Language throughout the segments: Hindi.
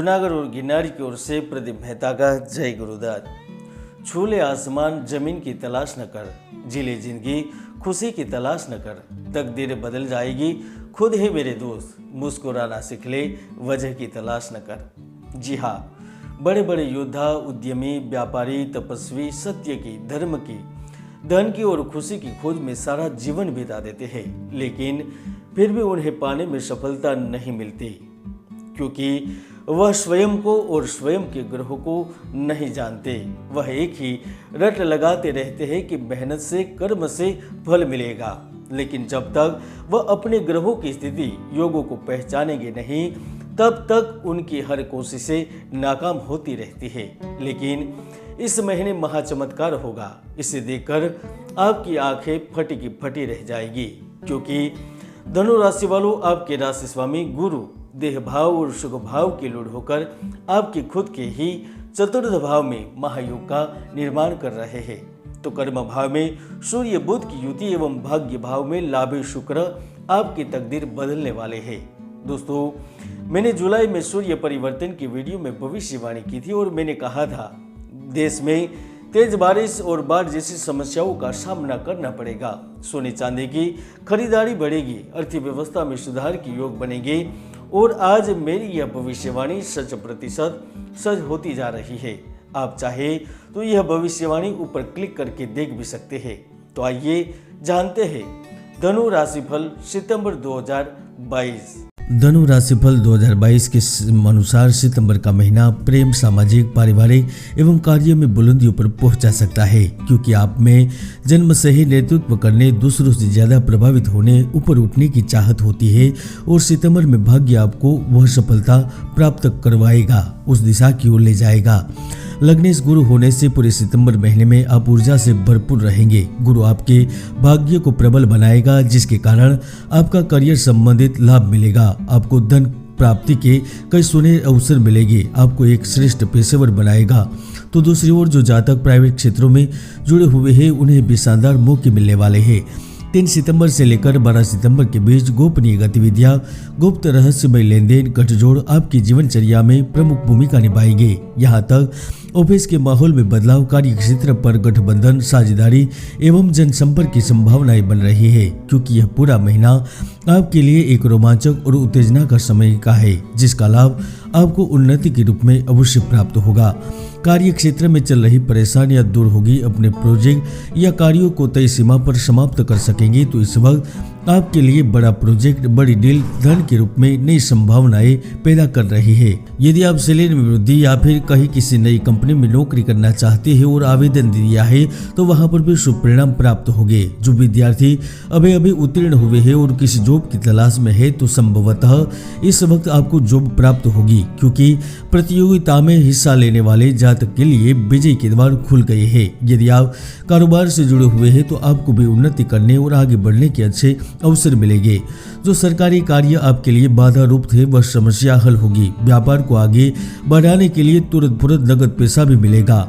जूनागढ़ और गिरनारी की ओर से प्रदीप मेहता का जय गुरुदत्त। छूले आसमान जमीन की तलाश न कर, जिले जिंदगी खुशी की तलाश न कर, तकदीर बदल जाएगी खुद ही मेरे दोस्त, मुस्कुराना सीख ले वजह की तलाश न कर। जी हाँ, बड़े बड़े योद्धा, उद्यमी, व्यापारी, तपस्वी सत्य की, धर्म की, धन की और खुशी की खोज में सारा जीवन बिता देते हैं, लेकिन फिर भी उन्हें पाने में सफलता नहीं मिलती, क्योंकि वह स्वयं को और स्वयं के ग्रह को नहीं जानते। वह एक ही रट लगाते रहते हैं कि मेहनत से, कर्म से फल मिलेगा, लेकिन जब तक वह अपने ग्रहों की स्थिति, योगों को पहचानेंगे नहीं, तब तक उनकी हर कोशिशें नाकाम होती रहती है। लेकिन इस महीने महाचमत्कार होगा, इसे देखकर आपकी आंखें फटी की फटी रह जाएगी, क्योंकि धनु राशि वालों, आपके राशि स्वामी गुरु देह भाव और सुख भाव के लूढ़ होकर आपके खुद के ही चतुर्थ भाव में महायोग का निर्माण कर रहे हैं। तो कर्म भाव में सूर्य बुध की युति एवं भाग्य भाव में लाभ शुक्र आपकी तकदीर बदलने वाले हैं। दोस्तों, मैंने जुलाई में सूर्य परिवर्तन की वीडियो में भविष्यवाणी की थी और मैंने कहा था देश में तेज बारिश और बाढ़ जैसी समस्याओं का सामना करना पड़ेगा। सोने चांदी की खरीदारी बढ़ेगी, अर्थव्यवस्था में सुधार की योग बनेंगे और आज मेरी यह भविष्यवाणी 100% सच होती जा रही है। आप चाहे तो यह भविष्यवाणी ऊपर क्लिक करके देख भी सकते हैं। तो आइए जानते हैं धनु राशिफल सितंबर 2022। धनु राशिफल 2022 के अनुसार सितंबर का महीना प्रेम, सामाजिक, पारिवारिक एवं कार्य में बुलंदियों पर पहुंचा सकता है, क्योंकि आप में जन्म से ही नेतृत्व करने, दूसरों से ज्यादा प्रभावित होने, ऊपर उठने की चाहत होती है और सितंबर में भाग्य आपको वह सफलता प्राप्त करवाएगा, उस दिशा की ओर ले जाएगा। लग्नेश गुरु होने से पूरे सितंबर महीने में आप ऊर्जा से भरपूर रहेंगे। गुरु आपके भाग्य को प्रबल बनाएगा, जिसके कारण आपका करियर संबंधित लाभ मिलेगा। आपको धन प्राप्ति के कई सुनहरे अवसर मिलेंगे, आपको एक श्रेष्ठ पेशेवर बनाएगा। तो दूसरी ओर जो जातक प्राइवेट क्षेत्रों में जुड़े हुए हैं, उन्हें भी शानदार मौके मिलने वाले हैं। 3 सितंबर से लेकर 12 सितंबर के बीच गोपनीय गतिविधियां, गुप्त रहस्यमय लेन देन, गठजोड़ आपकी जीवनचर्या में प्रमुख भूमिका निभाएंगे। यहाँ तक ऑफिस के माहौल में बदलाव, कार्य क्षेत्र पर गठबंधन, साझेदारी एवं जनसंपर्क की संभावनाएं बन रही है, क्योंकि यह पूरा महीना आपके लिए एक रोमांचक और उत्तेजना का समय का है, जिसका लाभ आपको उन्नति के रूप में अवश्य प्राप्त होगा। कार्य क्षेत्र में चल रही परेशानियां दूर होगी। अपने प्रोजेक्ट या कार्यों को तय सीमा पर समाप्त कर सकेंगे। तो इस वक्त आपके लिए बड़ा प्रोजेक्ट, बड़ी डील धन के रूप में नई संभावनाएं पैदा कर रही है। यदि आप सैलरी में वृद्धि या फिर कहीं किसी नई कंपनी में नौकरी करना चाहते हैं और आवेदन दिया है, तो वहां पर भी शुभ परिणाम प्राप्त होंगे। जो विद्यार्थी अभी उत्तीर्ण हुए हैं और किसी जॉब की तलाश में है, तो संभवतः इस वक्त आपको जॉब प्राप्त होगी, क्योंकि प्रतियोगिता में हिस्सा लेने वाले जातक के लिए विजय के द्वार खुल गए हैं। यदि आप कारोबार से जुड़े हुए हैं, तो आपको भी उन्नति करने और आगे बढ़ने के अच्छे अवसर मिलेंगे। जो सरकारी कार्य आपके लिए बाधा रूप थे, वह समस्या हल होगी। व्यापार को आगे बढ़ाने के लिए तुरंत नगद पैसा भी मिलेगा।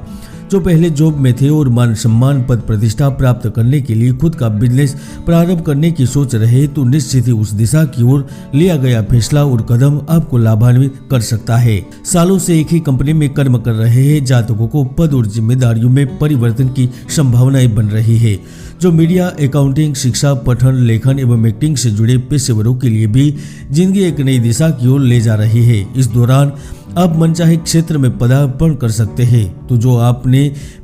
जो पहले जॉब में थे और मान सम्मान, पद प्रतिष्ठा प्राप्त करने के लिए खुद का बिजनेस प्रारंभ करने की सोच रहे, तो निश्चित ही उस दिशा की ओर लिया गया फैसला और कदम आपको लाभान्वित कर सकता है। सालों से एक ही कंपनी में कर्म कर रहे हैं जातकों को पद और जिम्मेदारियों में परिवर्तन की संभावनाएं बन रही है। जो मीडिया, अकाउंटिंग, शिक्षा, पठन, लेखन एवं एक्टिंग से जुड़े पेशेवरों के लिए भी जिंदगी एक नई दिशा की ओर ले जा रही है। इस दौरान आप मनचाहे क्षेत्र में पदार्पण कर सकते हैं। तो जो आपने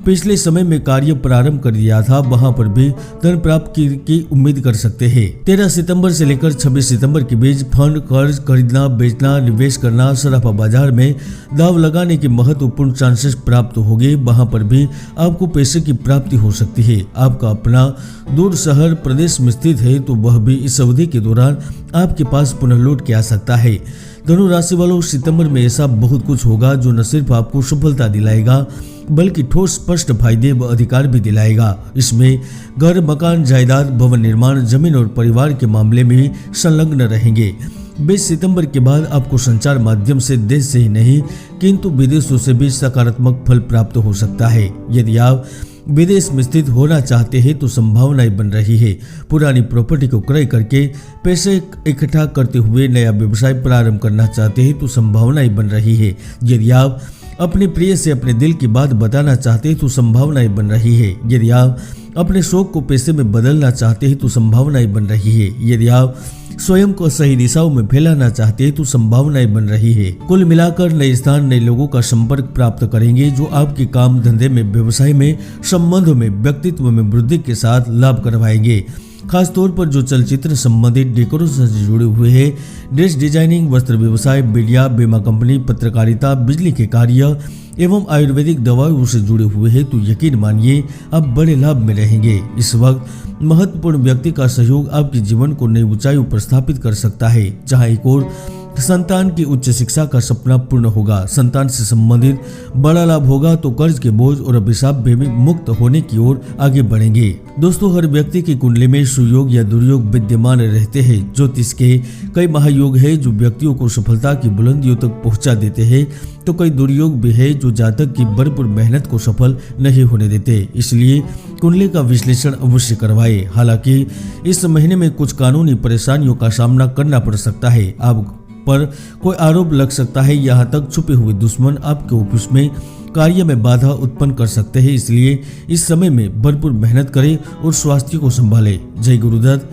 पिछले समय में कार्य प्रारंभ कर दिया था, वहां पर भी धन प्राप्ति की उम्मीद कर सकते हैं। 13 सितंबर से लेकर 26 सितंबर के बीच फंड, कर्ज खरीदना, बेचना, निवेश करना, सराफा बाजार में दाव लगाने के महत्वपूर्ण चांसेस प्राप्त होंगे। वहां पर भी आपको पैसे की प्राप्ति हो सकती है। आपका अपना दूर शहर प्रदेश में स्थित है, तो वह भी इस अवधि के दौरान आपके पास पुनः लौट के आ सकता है। धनु राशि वालों, सितंबर में ऐसा बहुत कुछ होगा जो न सिर्फ आपको सफलता दिलाएगा, बल्कि ठोस स्पष्ट फायदे व अधिकार भी दिलाएगा। इसमें घर, मकान, जायदाद, भवन निर्माण, जमीन और परिवार के मामले में भी संलग्न रहेंगे। 20 सितंबर के बाद आपको संचार माध्यम से देश से ही नहीं, किंतु विदेशों से भी सकारात्मक फल प्राप्त हो सकता है। यदि आप विदेश में स्थित होना चाहते हैं तो संभावनाएं बन रही है। पुरानी प्रॉपर्टी को क्रय करके पैसे इकट्ठा करते हुए नया व्यवसाय प्रारंभ करना चाहते हैं तो संभावनाएं बन रही है। यदि आप अपने प्रिय से अपने दिल की बात बताना चाहते हैं तो संभावनाएं बन रही है। यदि आप अपने शौक को पैसे में बदलना चाहते हैं तो संभावनाएं बन रही है। यदि आप स्वयं को सही दिशाओं में फैलाना चाहते हैं तो संभावनाएं बन रही है। कुल मिलाकर नए स्थान नए लोगों का संपर्क प्राप्त करेंगे जो आपके काम धंधे में, व्यवसाय में, संबंधों में, व्यक्तित्व में वृद्धि के साथ लाभ करवाएंगे। खासतौर पर जो चलचित्र संबंधित डेकोरेशन से जुड़े हुए हैं, ड्रेस डिजाइनिंग, वस्त्र व्यवसाय, मीडिया, बीमा कंपनी, पत्रकारिता, बिजली के कार्य एवं आयुर्वेदिक दवाओं से जुड़े हुए हैं तो यकीन मानिए आप बड़े लाभ में रहेंगे। इस वक्त महत्वपूर्ण व्यक्ति का सहयोग आपके जीवन को नई ऊंचाइयों पर स्थापित कर सकता है। जहां एक और संतान की उच्च शिक्षा का सपना पूर्ण होगा, संतान से संबंधित बड़ा लाभ होगा तो कर्ज के बोझ और अभिशाप में भी मुक्त होने की ओर आगे बढ़ेंगे। दोस्तों, हर व्यक्ति की कुंडली में सुयोग या दुर्योग विद्यमान रहते हैं। ज्योतिष के कई महायोग है जो व्यक्तियों को सफलता की बुलंदियों तक पहुंचा देते हैं, तो कई दुर्योग भी है जो जातक की भरपूर मेहनत को सफल नहीं होने देते। इसलिए कुंडली का विश्लेषण अवश्य करवाएं। हालांकि इस महीने में कुछ कानूनी परेशानियों का सामना करना पड़ सकता है। आप पर कोई आरोप लग सकता है, यहाँ तक छुपे हुए दुश्मन आपके ऑफिस में कार्य में बाधा उत्पन्न कर सकते हैं। इसलिए इस समय में भरपूर मेहनत करें और स्वास्थ्य को संभालें। जय गुरुदत्त।